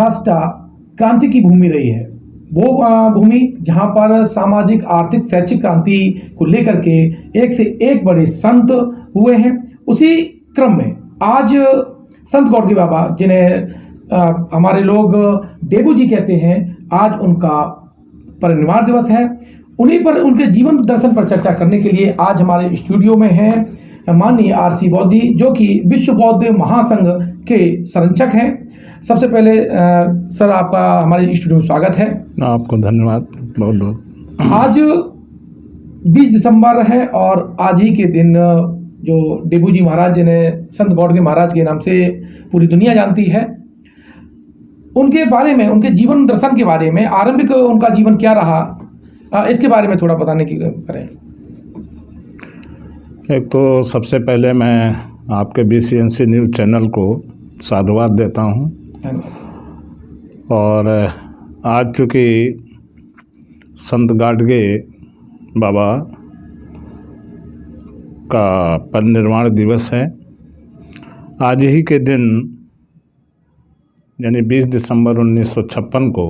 महाराष्ट्र क्रांति की भूमि रही है, वो भूमि जहाँ पर सामाजिक आर्थिक शैक्षिक क्रांति को लेकर के एक से एक बड़े संत हुए हैं। उसी क्रम में आज संत गौड़गी बाबा, जिन्हें हमारे लोग डेबू जी कहते हैं, आज उनका परिनिर्वाण दिवस है। उन्हीं पर, उनके जीवन दर्शन पर चर्चा करने के लिए आज हमारे स्टूडियो में हैं माननीय आरसी बौद्ध जी, जो कि विश्व बौद्ध महासंघ के संरक्षक हैं। सबसे पहले सर, आपका हमारे स्टूडियो में स्वागत है। आपको धन्यवाद बहुत बहुत। आज 20 दिसंबर है और आज ही के दिन जो डेबू जी महाराज, जिन्हें संत गौड़गी महाराज के नाम से पूरी दुनिया जानती है, उनके बारे में, उनके जीवन दर्शन के बारे में, आरंभिक उनका जीवन क्या रहा, इसके बारे में थोड़ा बताने की करें। एक तो सबसे पहले मैं आपके BCNC न्यूज़ चैनल को साधुवाद देता हूँ। और आज चूँकि संत गाडगे बाबा का परिनिर्वाण दिवस है, आज ही के दिन यानी 20 दिसंबर 1956 को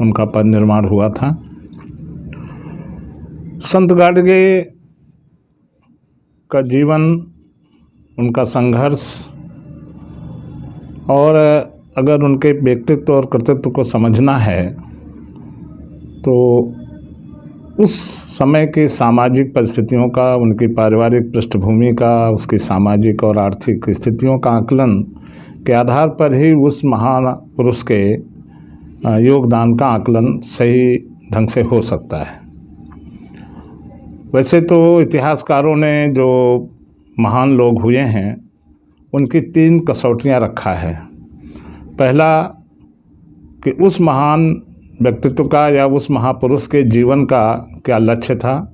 उनका परिनिर्वाण हुआ था। संत गाडगे का जीवन, उनका संघर्ष, और अगर उनके व्यक्तित्व और कर्तृत्व को समझना है तो उस समय की सामाजिक परिस्थितियों का, उनकी पारिवारिक पृष्ठभूमि का, उसकी सामाजिक और आर्थिक स्थितियों का आकलन के आधार पर ही उस महान पुरुष के योगदान का आकलन सही ढंग से हो सकता है। वैसे तो इतिहासकारों ने जो महान लोग हुए हैं उनकी 3 कसौटियाँ रखा है। पहला कि उस महान व्यक्तित्व का या उस महापुरुष के जीवन का क्या लक्ष्य था।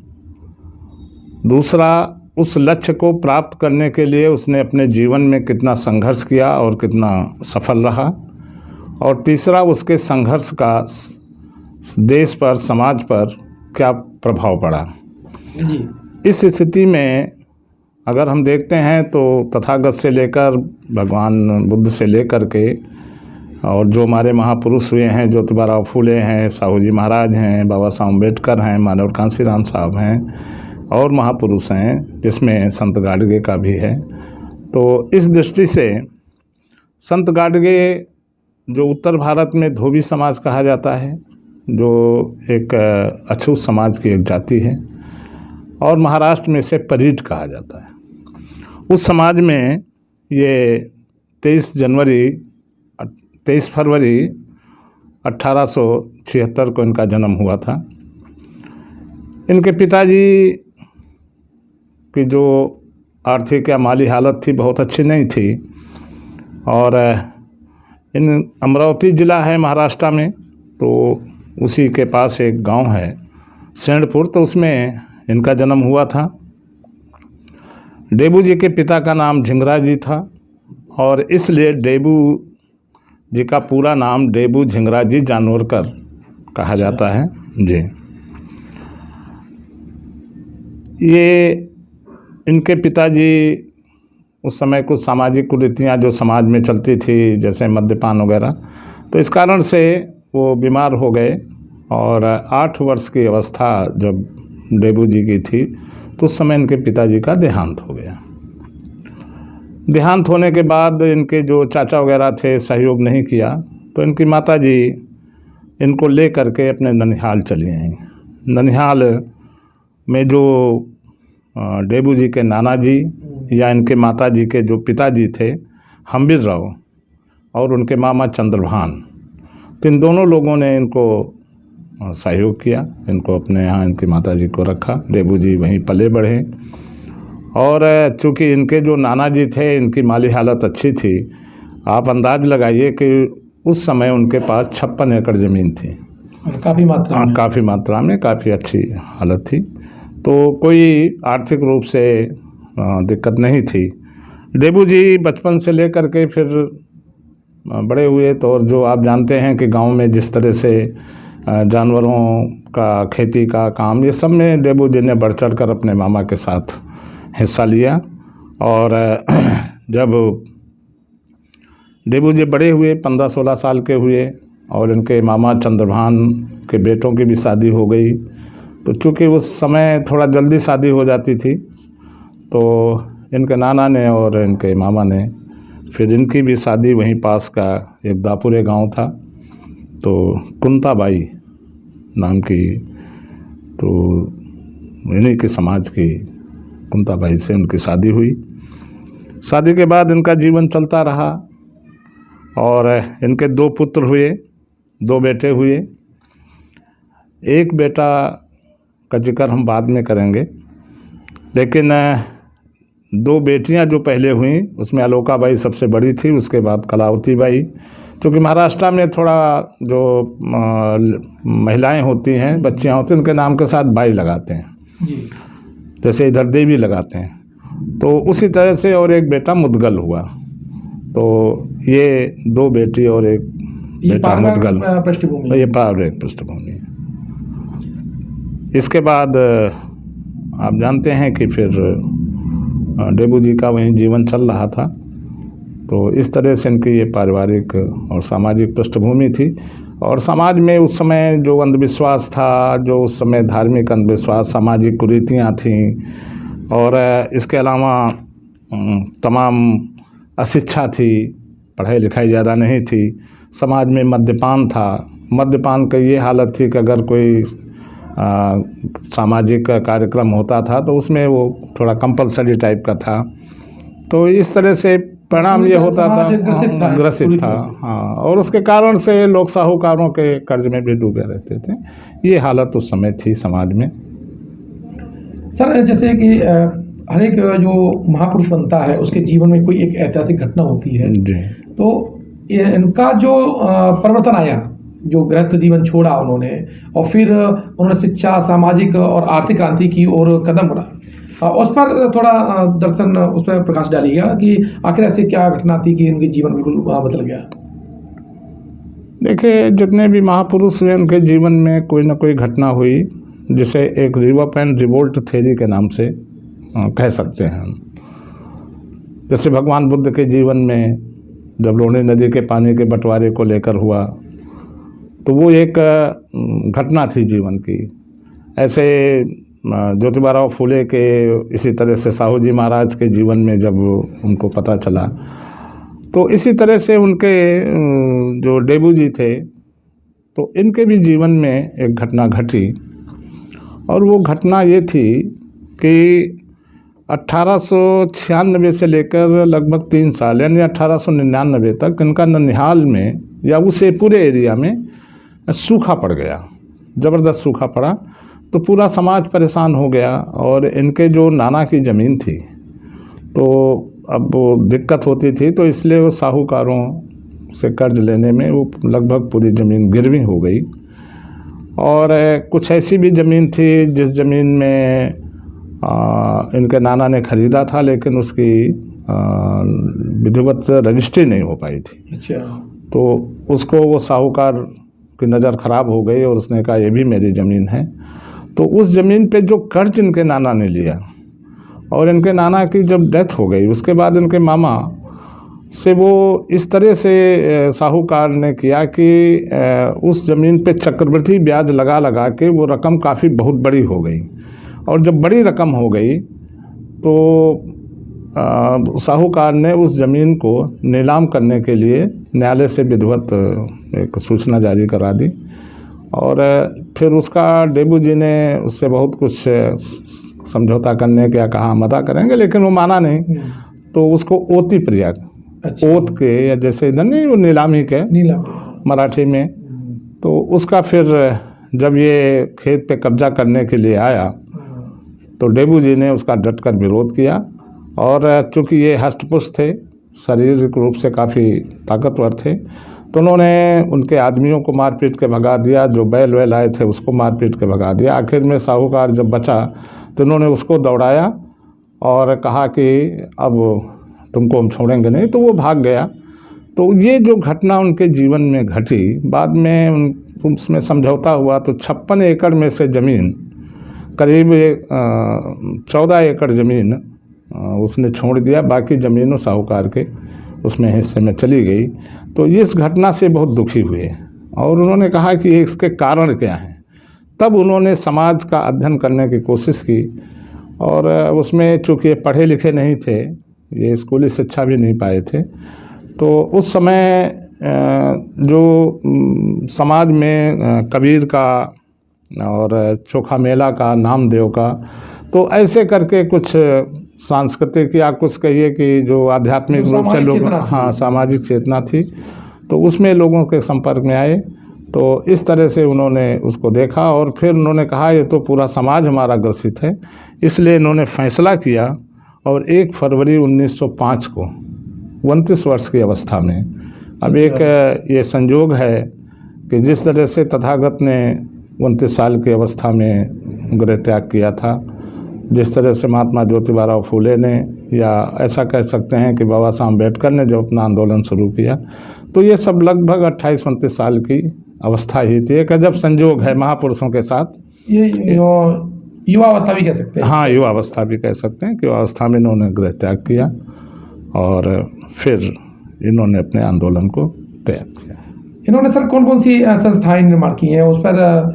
दूसरा, उस लक्ष्य को प्राप्त करने के लिए उसने अपने जीवन में कितना संघर्ष किया और कितना सफल रहा। और तीसरा, उसके संघर्ष का देश पर, समाज पर क्या प्रभाव पड़ा। इस स्थिति में अगर हम देखते हैं तो तथागत से लेकर भगवान बुद्ध से लेकर के और जो हमारे महापुरुष हुए हैं, ज्योतिबा फूले हैं, साहू जी महाराज हैं, बाबा साहब अम्बेडकर हैं, मानव कांसीराम साहब हैं और महापुरुष हैं, जिसमें संत गाडगे का भी है। तो इस दृष्टि से संत गाडगे, जो उत्तर भारत में धोबी समाज कहा जाता है, जो एक अछूत समाज की एक जाति है, और महाराष्ट्र में इसे परीट कहा जाता है, उस समाज में ये 23 फरवरी 1876 को इनका जन्म हुआ था। इनके पिताजी की जो आर्थिक या माली हालत थी बहुत अच्छी नहीं थी, और इन अमरावती ज़िला है महाराष्ट्र में, तो उसी के पास एक गांव है सेंडपुर, तो उसमें इनका जन्म हुआ था। डेबू जी के पिता का नाम झिंगराज जी था, और इसलिए डेबू जी का पूरा नाम डेबू झिंगराज जी जानवरकर कहा जाता है जी। ये इनके पिताजी उस समय कुछ सामाजिक कुरीतियाँ जो समाज में चलती थी, जैसे मद्यपान वगैरह, तो इस कारण से वो बीमार हो गए। और 8 वर्ष की अवस्था जब डेबू जी की थी तो उस समय इनके पिताजी का देहांत हो गया। देहांत होने के बाद इनके जो चाचा वगैरह थे सहयोग नहीं किया, तो इनकी माताजी इनको ले करके अपने ननिहाल चली आई। ननिहाल में जो डेबू जी के नाना जी या इनके माताजी के जो पिताजी थे हम्बीर राव और उनके मामा चंद्रभान, तो इन दोनों लोगों ने इनको सहयोग किया, इनको अपने यहाँ इनकी माताजी को रखा। डेबू जी वहीं पले बढ़े, और चूँकि इनके जो नाना जी थे इनकी माली हालत अच्छी थी, आप अंदाज लगाइए कि उस समय उनके पास 56 एकड़ ज़मीन थी, काफ़ी मात्रा में काफ़ी अच्छी हालत थी, तो कोई आर्थिक रूप से दिक्कत नहीं थी। डेबू जी बचपन से लेकर के फिर बड़े हुए, तो और जो आप जानते हैं कि गांव में जिस तरह से जानवरों का, खेती का काम, ये सब में डेबू जी ने बढ़ चढ़ कर अपने मामा के साथ हिस्सा लिया। और जब डेबू जी बड़े हुए, 15-16 साल के हुए और इनके मामा चंद्रभान के बेटों की भी शादी हो गई। तो चूँकि उस समय थोड़ा जल्दी शादी हो जाती थी, तो इनके नाना ने और इनके मामा ने फिर इनकी भी शादी वहीं पास का एक दापुरे गांव था, तो कुंताबाई नाम की, तो इन्हीं के समाज की कुंताबाई से उनकी शादी हुई। शादी के बाद इनका जीवन चलता रहा और इनके 2 पुत्र हुए, 2 बेटे हुए। एक बेटा का जिक्र हम बाद में करेंगे, लेकिन 2 बेटियां जो पहले हुई उसमें अलोकाबाई सबसे बड़ी थी, उसके बाद कलावती बाई। क्योंकि महाराष्ट्र में थोड़ा जो महिलाएं होती हैं, बच्चियां होती हैं, उनके नाम के साथ बाई लगाते हैं जी। जैसे इधर देवी लगाते हैं। तो उसी तरह से और एक बेटा मुदगल हुआ। तो ये 2 बेटी और एक बेटा मुदगल, पृष्ठभूमि, ये पारिवारिक पृष्ठभूमि। इसके बाद आप जानते हैं कि फिर डेबू जी का वहीं जीवन चल रहा था। तो इस तरह से इनकी ये पारिवारिक और सामाजिक पृष्ठभूमि थी। और समाज में उस समय जो अंधविश्वास था, जो उस समय धार्मिक अंधविश्वास, सामाजिक कुरीतियाँ थीं, और इसके अलावा तमाम अशिक्षा थी, पढ़ाई लिखाई ज़्यादा नहीं थी। समाज में मद्यपान था। मद्यपान की ये हालत थी कि अगर कोई सामाजिक कार्यक्रम होता था तो उसमें वो थोड़ा कंपलसरी टाइप का था। तो इस तरह से परिणाम ये होता था, ग्रसित था। हाँ, और उसके कारण से लोग साहूकारों के कर्ज में भी डूबे रहते थे। ये हालत उस समय थी समाज में। सर, जैसे कि हर एक जो महापुरुष बनता है उसके जीवन में कोई एक ऐतिहासिक घटना होती है जी। तो इनका जो परिवर्तन आया, जो गृहस्थ जीवन छोड़ा उन्होंने, और फिर उन्होंने शिक्षा, सामाजिक और आर्थिक क्रांति की ओर कदम बढ़ा, उस पर थोड़ा दर्शन, उस पर प्रकाश डालिएगा कि आखिर ऐसी क्या घटना थी कि उनके जीवन बिल्कुल बदल गया। देखिए, जितने भी महापुरुष हुए उनके जीवन में कोई ना कोई घटना हुई, जिसे एक रिवर्प एंड रिवोल्ट थ्योरी के नाम से कह सकते हैं। जैसे भगवान बुद्ध के जीवन में जब लोनी नदी के पानी के बंटवारे को लेकर हुआ, तो वो एक घटना थी जीवन की। ऐसे ज्योतिबा फूले के, इसी तरह से साहू जी महाराज के जीवन में जब उनको पता चला, तो इसी तरह से उनके जो डेबू जी थे, तो इनके भी जीवन में एक घटना घटी। और वो घटना ये थी कि 1896 से लेकर लगभग 3 साल यानी 1899 तक इनका ननिहाल में या उसे पूरे एरिया में सूखा पड़ गया, ज़बरदस्त सूखा पड़ा। तो पूरा समाज परेशान हो गया। और इनके जो नाना की ज़मीन थी, तो अब वो दिक्कत होती थी, तो इसलिए वो साहूकारों से कर्ज लेने में वो लगभग पूरी ज़मीन गिरवी हो गई। और कुछ ऐसी भी ज़मीन थी जिस ज़मीन में इनके नाना ने ख़रीदा था, लेकिन उसकी विधिवत रजिस्ट्री नहीं हो पाई थी। अच्छा। तो उसको वो साहूकार की नज़र ख़राब हो गई और उसने कहा ये भी मेरी ज़मीन है। तो उस ज़मीन पे जो कर्ज इनके नाना ने लिया, और इनके नाना की जब डेथ हो गई, उसके बाद इनके मामा से वो इस तरह से साहूकार ने किया कि उस ज़मीन पे चक्रवृद्धि ब्याज लगा लगा के वो रकम काफ़ी बहुत बड़ी हो गई। और जब बड़ी रकम हो गई तो साहूकार ने उस ज़मीन को नीलाम करने के लिए न्यायालय से विधिवत एक सूचना जारी करा दी। और फिर उसका डेबू जी ने उससे बहुत कुछ समझौता करने का कहा, मता करेंगे, लेकिन वो माना नहीं। तो उसको ओती प्रयाग, ओत के, या जैसे इधर नहीं वो नीलामी के मराठी में, तो उसका फिर जब ये खेत पे कब्जा करने के लिए आया, तो डेबू जी ने उसका डटकर विरोध किया। और चूँकि ये हष्टपुष्ट थे, शारीरिक रूप से काफ़ी ताकतवर थे, तो उन्होंने उनके आदमियों को मार पीट के भगा दिया। जो बैल वैल आए थे उसको मार पीट के भगा दिया। आखिर में साहूकार जब बचा तो उन्होंने उसको दौड़ाया और कहा कि अब तुमको हम छोड़ेंगे नहीं, तो वो भाग गया। तो ये जो घटना उनके जीवन में घटी, बाद में उसमें समझौता हुआ, तो 56 एकड़ में से ज़मीन, करीब 14 एकड़ ज़मीन उसने छोड़ दिया, बाकी ज़मीनों साहूकार के उसमें हिस्से में चली गई। तो इस घटना से बहुत दुखी हुए और उन्होंने कहा कि इसके कारण क्या हैं। तब उन्होंने समाज का अध्ययन करने की कोशिश की और उसमें चूँकि पढ़े लिखे नहीं थे, ये स्कूली शिक्षा भी नहीं पाए थे, तो उस समय जो समाज में कबीर का और चोखा मेला का, नामदेव का, तो ऐसे करके कुछ सांस्कृतिक या कुछ कहिए कि जो आध्यात्मिक रूप से लोग, हाँ, सामाजिक चेतना थी, तो उसमें लोगों के संपर्क में आए। तो इस तरह से उन्होंने उसको देखा और फिर उन्होंने कहा ये तो पूरा समाज हमारा ग्रसित है, इसलिए इन्होंने फैसला किया और 1 फरवरी 1905 को 29 वर्ष की अवस्था में, अब एक ये संयोग है कि जिस तरह से तथागत ने 29 साल की अवस्था में गृह त्याग किया था, जिस तरह से महात्मा ज्योतिबा फूले ने, या ऐसा कह सकते हैं कि बाबा साहब अम्बेडकर ने जो अपना आंदोलन शुरू किया, तो ये सब लगभग 28-29 साल की अवस्था ही थी। एक अजब संयोग है महापुरुषों के साथ। ये युवा अवस्था भी कह सकते हैं। हाँ, युवा अवस्था भी कह सकते हैं कि युवा अवस्था में इन्होंने गृह त्याग किया और फिर इन्होंने अपने आंदोलन को त्याग किया। इन्होंने सर कौन कौन सी संस्थाएं निर्माण की हैं उस पर?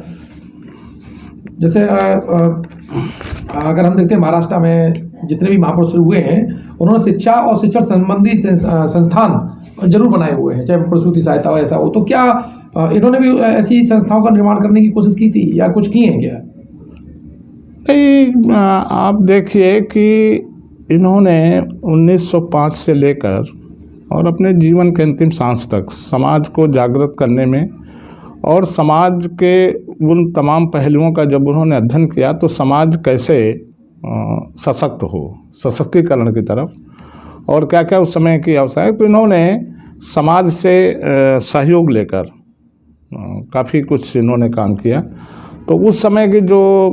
जैसे अगर हम देखते हैं महाराष्ट्र में जितने भी महापुरुष हुए हैं, उन्होंने शिक्षा और शिक्षा संबंधी संस्थान जरूर बनाए हुए हैं, चाहे प्रसूति सहायता हो, ऐसा हो। तो क्या इन्होंने भी ऐसी संस्थाओं का निर्माण करने की कोशिश की थी या कुछ की है क्या? नहीं, आप देखिए कि इन्होंने 1905 से लेकर और अपने जीवन के अंतिम सांस तक समाज को जागृत करने में और समाज के उन तमाम पहलुओं का जब उन्होंने अध्ययन किया, तो समाज कैसे सशक्त हो, सशक्तिकरण की तरफ, और क्या क्या उस समय की अवस्था है, तो इन्होंने समाज से सहयोग लेकर काफ़ी कुछ इन्होंने काम किया। तो उस समय की जो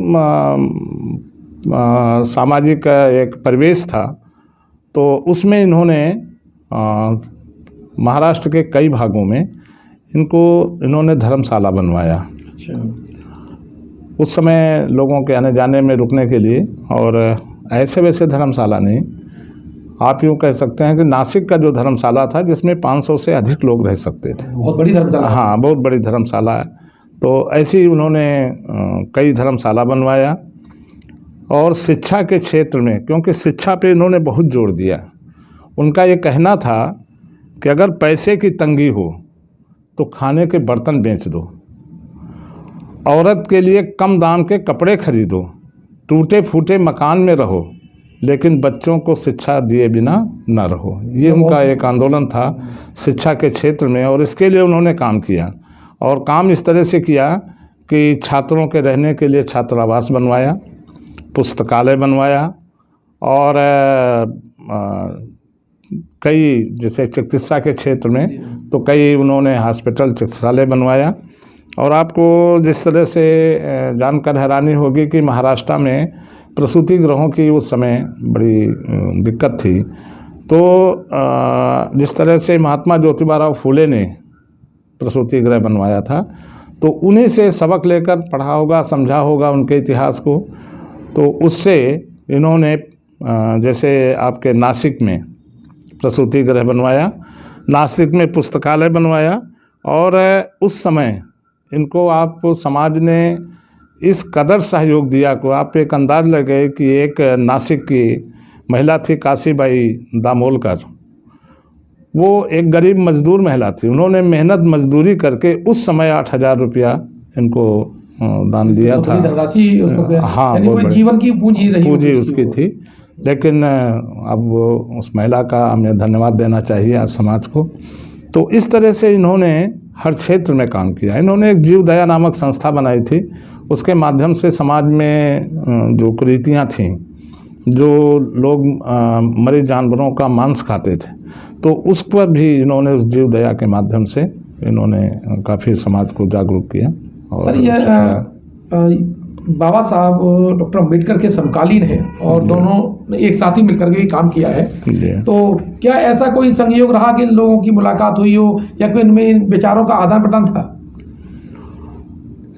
सामाजिक एक परिवेश था, तो उसमें इन्होंने महाराष्ट्र के कई भागों में इन्होंने धर्मशाला बनवाया। अच्छा। उस समय लोगों के आने जाने में रुकने के लिए, और ऐसे वैसे धर्मशाला नहीं, आप यूँ कह सकते हैं कि नासिक का जो धर्मशाला था जिसमें 500 से अधिक लोग रह सकते थे। बहुत बड़ी धर्मशाला। हाँ, बहुत बड़ी धर्मशाला है। तो ऐसे ही उन्होंने कई धर्मशाला बनवाया और शिक्षा के क्षेत्र में, क्योंकि शिक्षा पे इन्होंने बहुत जोर दिया। उनका ये कहना था कि अगर पैसे की तंगी हो तो खाने के बर्तन बेच दो, औरत के लिए कम दाम के कपड़े खरीदो, टूटे फूटे मकान में रहो, लेकिन बच्चों को शिक्षा दिए बिना न रहो। ये उनका एक आंदोलन था शिक्षा के क्षेत्र में, और इसके लिए उन्होंने काम किया। और काम इस तरह से किया कि छात्रों के रहने के लिए छात्रावास बनवाया, पुस्तकालय बनवाया, और कई, जैसे चिकित्सा के क्षेत्र में तो कई उन्होंने हॉस्पिटल, चिकित्सालय बनवाया। और आपको जिस तरह से जानकर हैरानी होगी कि महाराष्ट्र में प्रसूति गृहों की उस समय बड़ी दिक्कत थी। तो जिस तरह से महात्मा ज्योतिबा फूले ने प्रसूति गृह बनवाया था, तो उन्हीं से सबक लेकर पढ़ा होगा, समझा होगा उनके इतिहास को। तो उससे इन्होंने जैसे आपके नासिक में प्रसूति गृह बनवाया, नासिक में पुस्तकालय बनवाया, और उस समय इनको आप समाज ने इस कदर सहयोग दिया को आप एक अंदाज लगे कि एक नासिक की महिला थी काशीबाई दामोलकर, वो एक गरीब मजदूर महिला थी। उन्होंने मेहनत मजदूरी करके उस समय 8,000 रुपया इनको दान दिया था। हाँ, बहुत जीवन की पूंजी उसकी थी। लेकिन अब उस महिला का हमें धन्यवाद देना चाहिए आज समाज को। तो इस तरह से इन्होंने हर क्षेत्र में काम किया। इन्होंने एक जीव दया नामक संस्था बनाई थी, उसके माध्यम से समाज में जो कुरीतियाँ थीं, जो लोग मरे जानवरों का मांस खाते थे, तो उस पर भी इन्होंने उस जीव दया के माध्यम से इन्होंने काफ़ी समाज को जागरूक किया। और सर, ये बाबा साहब डॉक्टर अम्बेडकर के समकालीन है और दोनों एक साथ ही मिलकर के काम किया है। तो क्या ऐसा कोई संयोग रहा कि लोगों की मुलाकात हुई हो या कोई इनमें इन विचारों का आदान प्रदान था?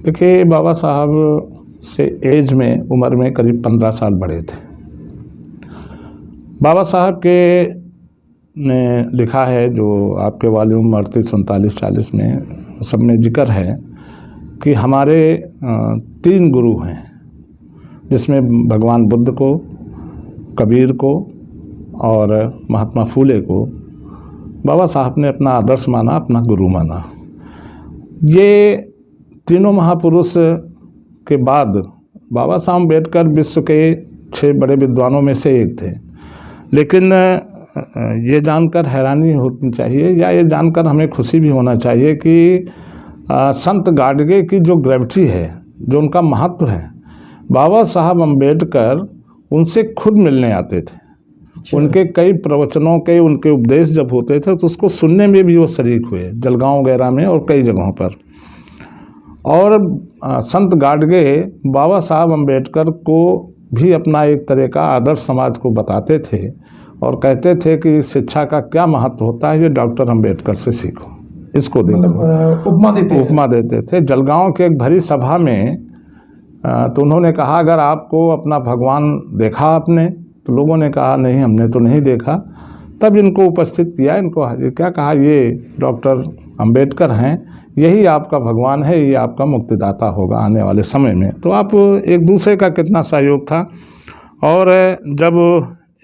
देखिए, बाबा साहब से एज में, उम्र में करीब 15 साल बड़े थे। बाबा साहब के ने लिखा है, जो आपके वॉल्यूम 38, 39, 40 में सब में जिक्र है कि हमारे 3 गुरु हैं, जिसमें भगवान बुद्ध को, कबीर को और महात्मा फूले को बाबा साहब ने अपना आदर्श माना, अपना गुरु माना। ये तीनों महापुरुष के बाद बाबा साहब अम्बेडकर विश्व के 6 बड़े विद्वानों में से एक थे। लेकिन ये जानकर हैरानी होनी चाहिए, या ये जानकर हमें खुशी भी होना चाहिए कि संत गाडगे की जो ग्रेविटी है, जो उनका महत्व है, बाबा साहब अम्बेडकर उनसे खुद मिलने आते थे। उनके कई प्रवचनों के, उनके उपदेश जब होते थे तो उसको सुनने में भी वो शरीक हुए, जलगांव वगैरह में और कई जगहों पर। और संत गाडगे बाबा साहब अम्बेडकर को भी अपना एक तरह का आदर्श समाज को बताते थे और कहते थे कि शिक्षा का क्या महत्व होता है, ये डॉक्टर अम्बेडकर से सीखो, इसको देखो। उपमा देते थे। जलगांव के एक भरी सभा में तो उन्होंने कहा, अगर आपको अपना भगवान देखा आपने? तो लोगों ने कहा, नहीं, हमने तो नहीं देखा। तब इनको उपस्थित किया, इनको क्या कहा, ये डॉक्टर अम्बेडकर हैं, यही आपका भगवान है, ये आपका मुक्तिदाता होगा आने वाले समय में। तो आप एक दूसरे का कितना सहयोग था। और जब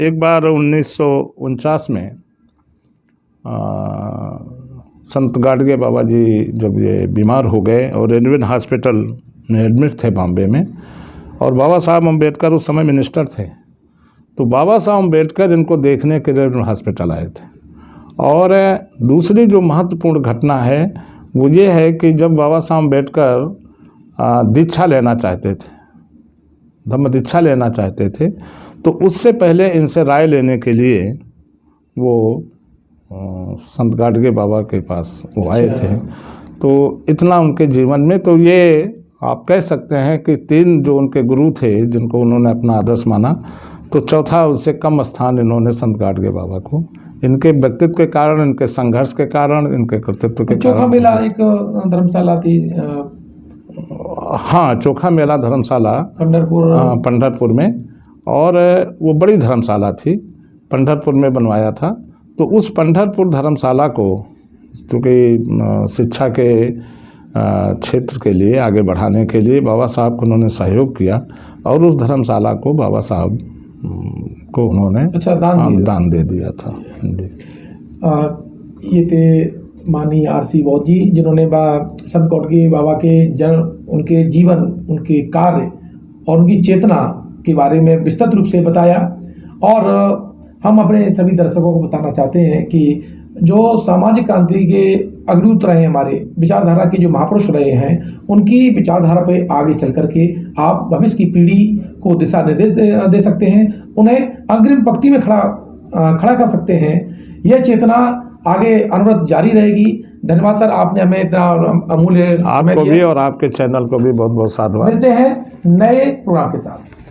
एक बार 1949 में संत गाडगे बाबा जी जब ये बीमार हो गए और रेलवे हॉस्पिटल में एडमिट थे बॉम्बे में, और बाबा साहब अम्बेडकर उस समय मिनिस्टर थे, तो बाबा साहब अम्बेडकर इनको देखने के लिए हॉस्पिटल आए थे। और दूसरी जो महत्वपूर्ण घटना है वो ये है कि जब बाबा साहब अम्बेडकर दीक्षा लेना चाहते थे, धम्म दीक्षा लेना चाहते थे, तो उससे पहले इनसे राय लेने के लिए वो संत गाडगे बाबा के पास वो आए थे। तो इतना उनके जीवन में, तो ये आप कह सकते हैं कि 3 जो उनके गुरु थे जिनको उन्होंने अपना आदर्श माना, तो चौथा उससे कम स्थान इन्होंने संत गाडगे बाबा को, इनके व्यक्तित्व के कारण, इनके संघर्ष के कारण, इनके कर्तृत्व के चोखा मेला एक धर्मशाला थी। हाँ, चोखा मेला धर्मशाला पंढरपुर में, और वो बड़ी धर्मशाला थी, पंढरपुर में बनवाया था। तो उस पंढरपुर धर्मशाला को, क्योंकि शिक्षा के क्षेत्र के लिए आगे बढ़ाने के लिए बाबा साहब को उन्होंने सहयोग किया, और उस धर्मशाला को बाबा साहब को उन्होंने दान दे दिया था। ये थे माननीय RC बौद्ध जी, जिन्होंने संत गाडगे बाबा के उनके जीवन, उनके कार्य और उनकी चेतना के बारे में विस्तृत रूप से बताया। और हम अपने सभी दर्शकों को बताना चाहते हैं कि जो सामाजिक क्रांति के अग्रदूत रहे, हमारे विचारधारा के जो महापुरुष रहे हैं, उनकी विचारधारा पे आगे चल करके आप भविष्य की पीढ़ी को दिशा निर्देश दे सकते हैं, उन्हें अग्रिम पंक्ति में खड़ा कर सकते हैं। यह चेतना आगे अनवरत जारी रहेगी। धन्यवाद सर, आपने हमें इतना अमूल्य समय दिया। आपको भी और आपके चैनल को भी बहुत बहुत साधुवाद। मिलते हैं नए प्रोग्राम के साथ।